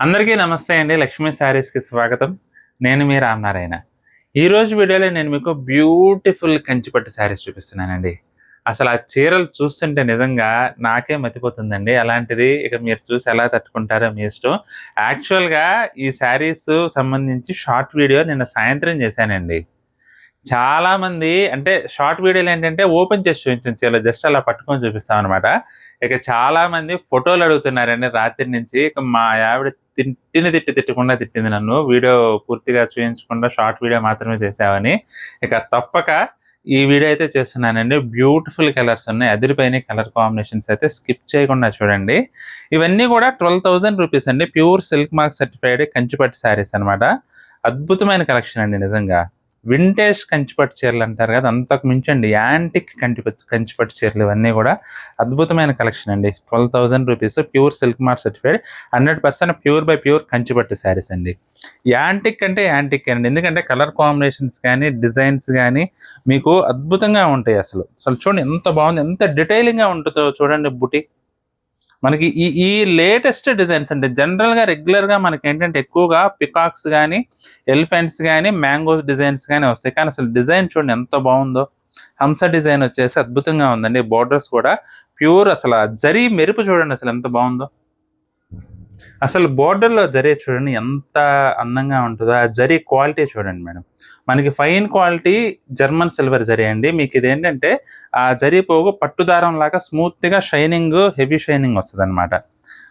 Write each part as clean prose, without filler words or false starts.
అందరికీ నమస్తే అండి. లక్ష్మీ శారీస్‌కి స్వాగతం. నేను మీ రామనారాయణ. ఈరోజు వీడియోలో నేను మీకు బ్యూటిఫుల్ కంచిపట్టు శారీస్ చూపిస్తున్నానండి. అసలు ఆ చీరలు చూస్తుంటే నిజంగా నాకే మతిపోతుందండి. అలాంటిది ఇక మీరు చూసి ఎలా తట్టుకుంటారో మీ ఇష్టం. యాక్చువల్‌గా ఈ శారీస్ సంబంధించి షార్ట్ వీడియో నిన్న సాయంత్రం చేశానండి. చాలామంది అంటే షార్ట్ వీడియోలేంటంటే ఓపెన్ చేసి చూపించను. జస్ట్ అలా పట్టుకొని చూపిస్తామనమాట. ఇక చాలామంది ఫోటోలు అడుగుతున్నారండి రాత్రి నుంచి. ఇక మా ఆవిడ తిట్టకుండా తిట్టింది నన్ను. వీడియో పూర్తిగా చూయించకుండా షార్ట్ వీడియో మాత్రమే చేశావని. ఇక తప్పక ఈ వీడియో అయితే చేస్తున్నానండి. బ్యూటిఫుల్ కలర్స్ ఉన్నాయి. అదిరిపోయినాయి కలర్ కాంబినేషన్స్ అయితే స్కిప్ చేయకుండా చూడండి. ఇవన్నీ కూడా 12,000 రూపీస్ అండి. ప్యూర్ సిల్క్ మార్క్ సర్టిఫైడ్ కంచిపట్టు శారీస్ అనమాట. అద్భుతమైన కలెక్షన్ అండి నిజంగా. వింటేజ్ కంచిపట్టు చీరలు అంటారు కదా! అంతకు మించండి యాంటిక్ కంచిపట్టు చీరలు ఇవన్నీ కూడా అద్భుతమైన కలెక్షన్ అండి. 12,000 rupees pure silk mark certified 100% pure by pure కంచిపట్టు శారీస్ అండి. యాంటిక్ అంటే యాంటిక్ అండి. ఎందుకంటే కలర్ కాంబినేషన్స్ కానీ, డిజైన్స్ కానీ మీకు అద్భుతంగా ఉంటాయి అసలు. అసలు చూడండి ఎంత బాగుంది. ఎంత డీటెయిలింగ్‌గా ఉంటుందో చూడండి బుటీ. మనకి ఈ ఈ లేటెస్ట్ డిజైన్స్ అంటే జనరల్‌గా రెగ్యులర్‌గా మనకేంటంటే ఎక్కువగా పికాక్స్ గాని, ఎలిఫెంట్స్ గాని, మ్యాంగోస్ డిజైన్స్ గాని వస్తాయి. కానీ అసలు డిజైన్ చూడండి ఎంత బావుందో. హంస డిజైన్ వచ్చేసి అద్భుతంగా ఉందండి. బోర్డర్స్ కూడా ప్యూర్ అసల జరీ మెరుపు చూడండి అసలు ఎంత బావుందో. అసలు బోర్డర్‌లో జరీ చూడండి ఎంత అందంగా ఉంటదో. ఆ జరీ క్వాలిటీ చూడండి మేడం. మనకి fine quality German silver zari అండి. మీకిదేంటంటే ఆ జరీ పోగు పట్టు దారంలాగా స్మూత్‌గా షైనింగ్, హెవీ షైనింగ్ వస్తదనమాట.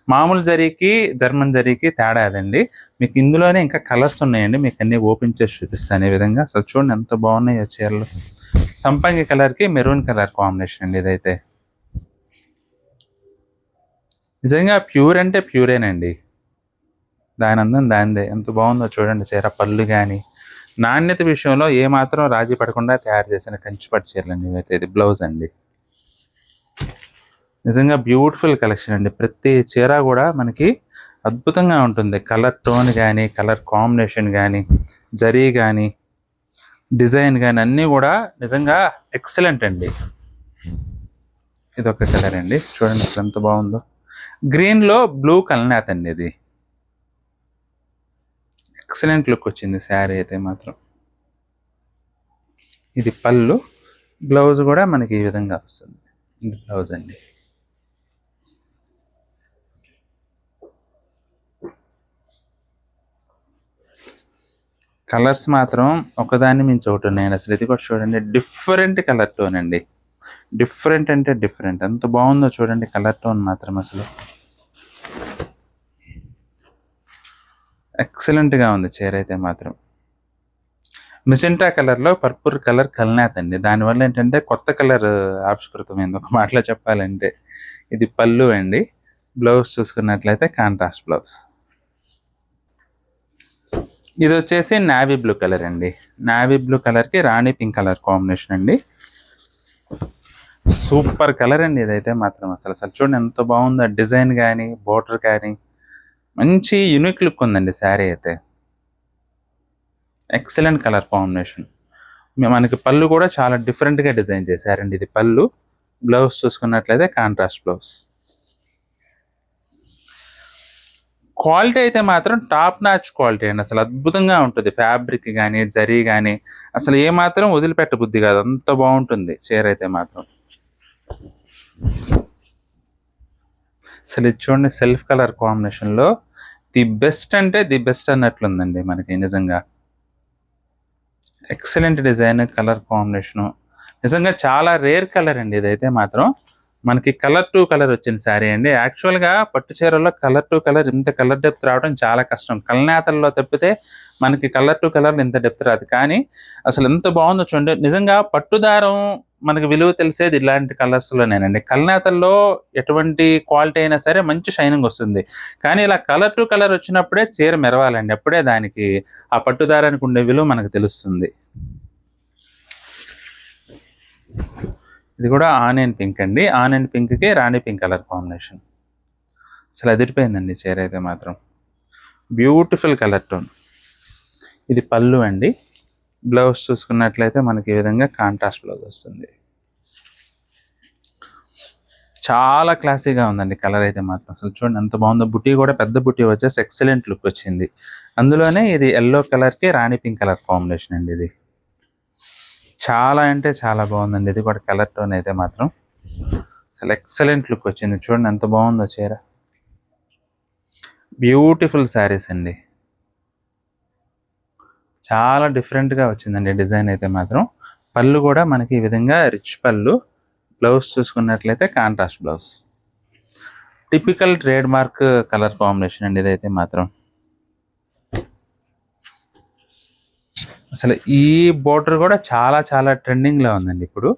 మామూలు జరీకి, జర్మన్ జరీకి తేడా అదండి. మీకు ఇందులోనే ఇంకా కలర్స్ ఉన్నాయండి. మీకన్నీ ఓపెన్ చేసి చూపిస్తాను ఈ విధంగా. అసలు చూడండి ఎంత బాగున్నాయో చీరలు. సంపంగి కలర్‌కి మెరూన్ కలర్ కాంబినేషన్ అండి ఇదైతే. నిజంగా ప్యూర్ అంటే ప్యూరేనండి. దాని అందం దానిదే. ఎంత బాగుందో చూడండి చీర. పళ్ళు గాని, నాణ్యత విషయంలో ఏమాత్రం రాజీ పడకుండా తయారు చేసిన కంచిపట్టు చీరలండి ఇవైతే. ఇది బ్లౌజ్ అండి. నిజంగా బ్యూటిఫుల్ కలెక్షన్ అండి. ప్రతి చీర కూడా మనకి అద్భుతంగా ఉంటుంది. కలర్ టోన్ గాని, కలర్ కాంబినేషన్ గాని, జరీ గాని, డిజైన్ గాని అన్నీ కూడా నిజంగా ఎక్సలెంట్ అండి. ఇదొక కలర్ అండి. చూడండి అసలు ఎంత బాగుందో. గ్రీన్‌లో బ్లూ కల్నేత అండి ఇది. ఎక్సలెంట్ లుక్ వచ్చింది శారీ అయితే మాత్రం. ఇది పళ్ళు. బ్లౌజ్ కూడా మనకి ఈ విధంగా వస్తుంది. ఇది బ్లౌజ్ అండి. కలర్స్ మాత్రం ఒకదాన్ని మించి ఒకటి ఉన్నాయండి. అసలు ఇది కూడా చూడండి డిఫరెంట్ కలర్ టోన్ అండి. డిఫరెంట్ అంటే డిఫరెంట్. ఎంత బాగుందో చూడండి కలర్ టోన్ మాత్రం అసలు. ఎక్సలెంట్‌గా ఉంది చీర అయితే మాత్రం. మెజెంటా కలర్‌లో పర్పుల్ కలర్ కల్నేత అండి. దానివల్ల ఏంటంటే కొత్త కలర్ ఆవిష్కృతమైంది ఒక మాటలో చెప్పాలంటే. ఇది పళ్ళు అండి. బ్లౌజ్ చూసుకున్నట్లయితే కాంట్రాస్ట్ బ్లౌజ్. ఇది వచ్చేసి నావీ బ్లూ కలర్ అండి. నావీ బ్లూ కలర్‌కి రాణి పింక్ కలర్ కాంబినేషన్ అండి. సూపర్ కలర్ అండి ఇదైతే మాత్రం అసలు. అసలు చూడండి ఎంత బాగుందో డిజైన్ కానీ, బోర్డర్ కానీ మంచి యూనిక్ లుక్ ఉందండి శారీ అయితే. Excellent colour combination. మనకి పళ్ళు కూడా చాలా డిఫరెంట్‌గా డిజైన్ చేశారండి. ఇది పళ్ళు. బ్లౌజ్ చూసుకున్నట్లయితే కాంట్రాస్ట్ బ్లౌజ్. క్వాలిటీ అయితే మాత్రం టాప్ నాచ్ క్వాలిటీ అండి. అసలు అద్భుతంగా ఉంటుంది. ఫ్యాబ్రిక్ గానీ, జరీ గానీ అసలు ఏమాత్రం వదిలిపెట్టబుద్ధి కాదు. అంత బాగుంటుంది చీర అయితే మాత్రం. అసలు ఇది చూడండి సెల్ఫ్ కలర్ కాంబినేషన్‌లో ది బెస్ట్ అంటే ది బెస్ట్ అన్నట్లుందండి మనకి నిజంగా. Excellent design, colour combination. నిజంగా చాలా రేర్ కలర్ అండి ఇదైతే మాత్రం. మనకి కలర్ టు కలర్ వచ్చిన శారీ అండి. యాక్చువల్‌గా పట్టు చీరల్లో కలర్ టు కలర్ ఇంత కలర్ డెప్త్ రావడం చాలా కష్టం. కల్నేతల్లో తప్పితే మనకి కలర్ టు కలర్ ఇంత డెప్త్ రాదు. కానీ అసలు ఎంత బాగుందో చూడండి. నిజంగా పట్టు దారం మనకి విలువ తెలిసేది ఇలాంటి కలర్స్‌లోనేనండి. కల్నేతల్లో ఎటువంటి క్వాలిటీ అయినా సరే మంచి షైనింగ్ వస్తుంది. కానీ ఇలా కలర్ టు కలర్ వచ్చినప్పుడే చీర మెరవాలండి. అప్పుడే దానికి ఆ పట్టు దారానికి ఉండే విలువ మనకు తెలుస్తుంది. ఇది కూడా ఆనియన్ పింక్ అండి. ఆనియన్ పింక్‌కి రాణి పింక్ కలర్ కాంబినేషన్. అసలు అదిరిపోయిందండి చీర అయితే మాత్రం. Beautiful colour tone. ఇది పళ్ళు అండి. బ్లౌజ్ చూసుకున్నట్లయితే మనకి ఈ విధంగా కాంట్రాస్ట్ బ్లౌజ్ వస్తుంది. చాలా క్లాసీగా ఉందండి కలర్ అయితే మాత్రం. అసలు చూడండి ఎంత బాగుందో. బుటీ కూడా పెద్ద బుటీ వచ్చేసి ఎక్సలెంట్ లుక్ వచ్చింది. అందులోనే ఇది యెల్లో కలర్కి రాణి పింక్ కలర్ కాంబినేషన్ అండి. ఇది చాలా అంటే చాలా బాగుందండి. ఇది కూడా కలర్ టోన్ అయితే మాత్రం అసలు ఎక్సలెంట్ లుక్ వచ్చింది. చూడండి ఎంత బాగుందో చీర. బ్యూటిఫుల్ శారీస్ అండి. చాలా డిఫరెంట్గా వచ్చిందండి డిజైన్ అయితే మాత్రం. పళ్ళు కూడా మనకి ఈ విధంగా రిచ్ పళ్ళు. బ్లౌజ్ చూసుకున్నట్లయితే contrast blouse. Typical trade mark colour combination అండి ఇదైతే మాత్రం. అసలు ఈ బోర్డర్ కూడా చాలా చాలా ట్రెండింగ్లో ఉందండి ఇప్పుడు.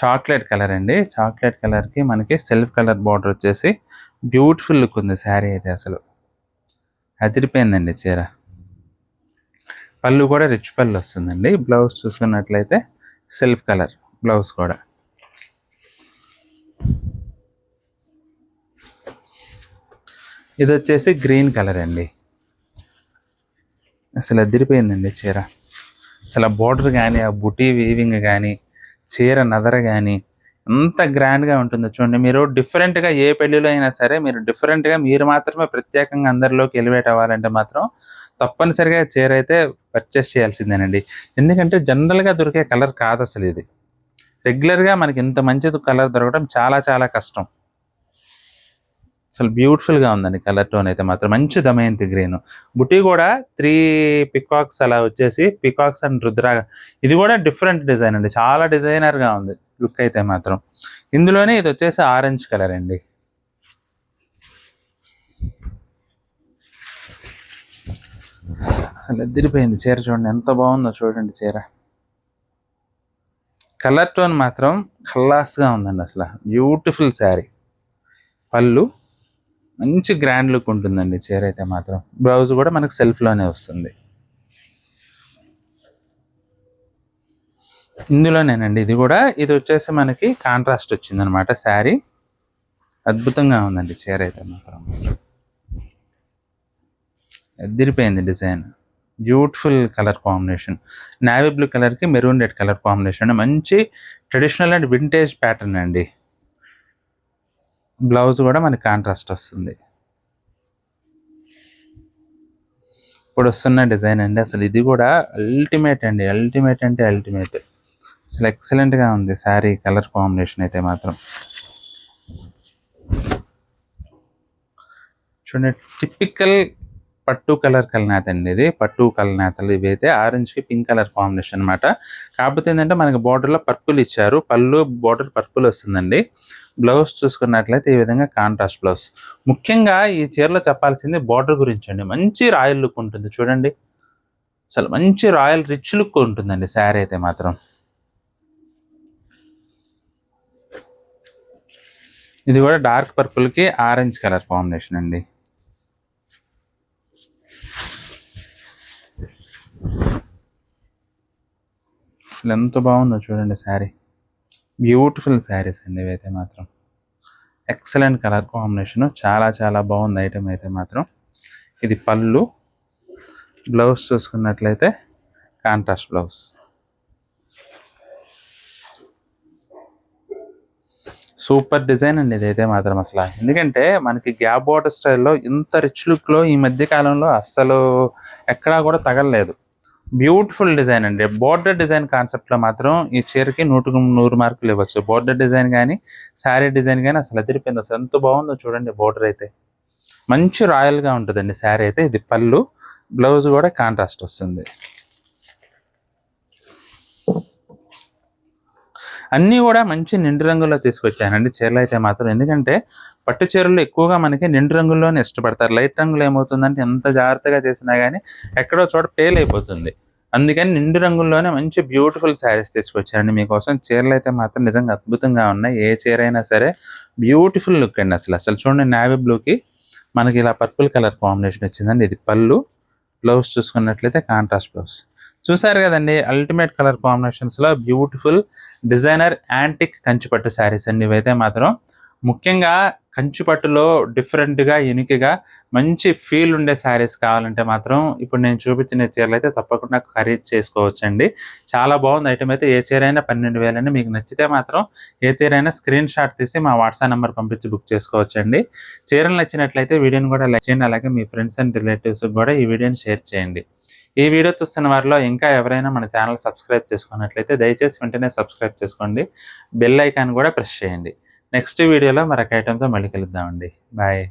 చాక్లెట్ కలర్ అండి. చాక్లెట్ కలర్కి మనకి సెల్ఫ్ కలర్ బార్డర్ వచ్చేసి బ్యూటిఫుల్ లుక్ ఉంది శారీ అయితే. అసలు అదిరిపోయిందండి చీర. పళ్ళు కూడా రిచ్ పళ్ళు వస్తుందండి. బ్లౌజ్ చూసుకున్నట్లయితే సెల్ఫ్ కలర్ బ్లౌజ్ కూడా. ఇది వచ్చేసి గ్రీన్ కలర్ అండి. అసలు అదిరిపోయిందండి చీర. అసలు ఆ బోర్డర్ కానీ, ఆ బుటీ వీవింగ్ కానీ, చీర నదర కానీ ఎంత గ్రాండ్గా ఉంటుందో చూడండి. మీరు డిఫరెంట్గా ఏ పెళ్ళిలో అయినా సరే మీరు డిఫరెంట్గా మీరు మాత్రమే ప్రత్యేకంగా అందరిలోకి ఎలివేట్ అవ్వాలంటే మాత్రం తప్పనిసరిగా చీర అయితే పర్చేస్ చేయాల్సిందేనండి. ఎందుకంటే జనరల్గా దొరికే కలర్ కాదు అసలు ఇది. రెగ్యులర్గా మనకి ఇంత మంచి కలర్ దొరకడం చాలా చాలా కష్టం. అసలు బ్యూటిఫుల్గా ఉందండి కలర్ టోన్ అయితే మాత్రం. మంచి దమయంతి గ్రీన్. బుటీ కూడా 3 పికాక్స్ అలా వచ్చేసి పికాక్స్ అండ్ రుద్రాగా. ఇది కూడా డిఫరెంట్ డిజైన్ అండి. చాలా డిజైనర్గా ఉంది లుక్ అయితే మాత్రం. ఇందులోనే ఇది వచ్చేసి ఆరెంజ్ కలర్ అండి. అసలు ఎదిరిపోయింది చీర. చూడండి ఎంత బాగుందో చూడండి చీర. కలర్ టోన్ మాత్రం ఖల్లాస్గా ఉందండి. అసలు బ్యూటిఫుల్ శారీ. పళ్ళు మంచి గ్రాండ్ లుక్ ఉంటుందండి చీర అయితే మాత్రం. బ్లౌజ్ కూడా మనకు సెల్ఫ్లోనే వస్తుంది. ఇందులోనేనండి ఇది కూడా. ఇది వచ్చేసి మనకి కాంట్రాస్ట్ వచ్చిందనమాట శారీ. అద్భుతంగా ఉందండి చీర అయితే మాత్రం. ఎదిరిపోయింది design. Beautiful colour combination. Navy blue కలర్కి మెరూన్ రెడ్ కలర్ కాంబినేషన్. మంచి ట్రెడిషనల్ అండ్ వింటేజ్ ప్యాటర్న్ అండి. బ్లౌజ్ కూడా మనకి కాంట్రాస్ట్ వస్తుంది. ఇప్పుడు వస్తున్న డిజైన్ అండి. అసలు ఇది కూడా అల్టిమేట్ అండి. అల్టిమేట్ అంటే అల్టిమేట్. అసలు ఎక్సలెంట్గా ఉంది శారీ కలర్ కాంబినేషన్ అయితే మాత్రం. చూడండి టిపికల్ పట్టు కలర్ కలనేత అండి ఇది. పట్టు కలనేతలు ఇవైతే ఆరెంజ్కి పింక్ కలర్ కాంబినేషన్ అనమాట. కాకపోతే ఏంటంటే మనకి బార్డర్లో పర్పుల్ ఇచ్చారు. పళ్ళు బార్డర్ పర్పుల్ వస్తుందండి. బ్లౌజ్ చూసుకున్నట్లయితే ఈ విధంగా కాంట్రాస్ట్ బ్లౌజ్. ముఖ్యంగా ఈ చీరలో చెప్పాల్సింది బార్డర్ గురించి అండి. మంచి రాయల్ లుక్ ఉంటుంది చూడండి. అసలు మంచి రాయల్ రిచ్ లుక్ ఉంటుందండి శారీ అయితే మాత్రం. ఇది కూడా డార్క్ పర్పుల్కి ఆరెంజ్ కలర్ కాంబినేషన్ అండి. అసలు ఎంత బాగుందో చూడండి శారీ. బ్యూటిఫుల్ శారీస్ అండి ఇవైతే మాత్రం. Excellent colour combination. చాలా చాలా బాగుంది ఐటమ్ అయితే మాత్రం. ఇది పళ్ళు. బ్లౌజ్ చూసుకున్నట్లయితే కాంట్రాస్ట్ బ్లౌజ్. సూపర్ డిజైన్ అండి ఇదైతే మాత్రం అసలు. ఎందుకంటే మనకి గ్యాప్ బార్డర్ స్టైల్లో ఇంత రిచ్ లుక్లో ఈ మధ్య కాలంలో అస్సలు ఎక్కడా కూడా తగలలేదు. బ్యూటిఫుల్ డిజైన్ అండి. బోర్డర్ డిజైన్ కాన్సెప్ట్లో మాత్రం ఈ చీరకి 100 మార్కులు ఇవ్వచ్చు. బోర్డర్ డిజైన్ కానీ శారీ డిజైన్ కానీ అసలు అదిరిపోయింది. అసలు ఎంత బాగుందో చూడండి. బోర్డర్ అయితే మంచి రాయల్గా ఉంటుందండి శారీ అయితే. ఇది పళ్ళు. బ్లౌజ్ కూడా కాంట్రాస్ట్ వస్తుంది. అన్నీ కూడా మంచి నిండు రంగుల్లో తీసుకొచ్చానండి చీరలు అయితే మాత్రం. ఎందుకంటే పట్టు చీరలు ఎక్కువగా మనకి నిండు రంగుల్లోనే ఇష్టపడతారు. లైట్ రంగులు ఏమవుతుందంటే ఎంత జాగ్రత్తగా చేసినా కానీ ఎక్కడో చోట పేల్ అయిపోతుంది. అందుకని నిండు రంగుల్లోనే మంచి బ్యూటిఫుల్ శారీస్ తీసుకొచ్చారండి మీకోసం. చీరలు అయితే మాత్రం నిజంగా అద్భుతంగా ఉన్నాయి. ఏ చీర అయినా సరే బ్యూటిఫుల్ లుక్ అండి. అసలు చూడండి నావీ బ్లూకి మనకి ఇలా పర్పుల్ కలర్ కాంబినేషన్ వచ్చిందండి. ఇది పళ్ళు. బ్లౌజ్ చూసుకున్నట్లయితే కాంట్రాస్ట్ బ్లౌజ్. చూసారు కదండి అల్టిమేట్ కలర్ కాంబినేషన్స్లో బ్యూటిఫుల్ డిజైనర్ యాంటిక్ కంచిపట్టు శారీస్ అండి ఇవైతే మాత్రం. ముఖ్యంగా కంచి పట్టులో డిఫరెంట్‌గా, యూనిక్‌గా మంచి ఫీల్ ఉండే శారీస్ కావాలంటే మాత్రం ఇప్పుడు నేను చూపించిన చీరలైతే తప్పకుండా ఖరీదు చేసుకోవచ్చండి. చాలా బాగుంది ఐటెమ్ అయితే. ఏ చీరైనా 12,000 మీకు నచ్చితే మాత్రం ఏ చీరైనా స్క్రీన్ షాట్ తీసి మా వాట్సాప్ నంబర్ పంపించి బుక్ చేసుకోవచ్చండి. చీరలు నచ్చినట్లయితే వీడియోని కూడా లైక్ చేయండి. అలాగే మీ ఫ్రెండ్స్ అండ్ రిలేటివ్స్‌కి కూడా ఈ వీడియోని షేర్ చేయండి. ఈ వీడియో చూస్తున్న వారిలో ఇంకా ఎవరైనా మన ఛానల్ సబ్స్క్రైబ్ చేసుకున్నట్లయితే దయచేసి వెంటనే సబ్స్క్రైబ్ చేసుకోండి. బెల్ ఐకాన్ కూడా ప్రెస్ చేయండి. నెక్స్ట్ వీడియోలో మరొక ఐటెమ్‌తో మళ్ళీ కలుద్దామండి. బాయ్.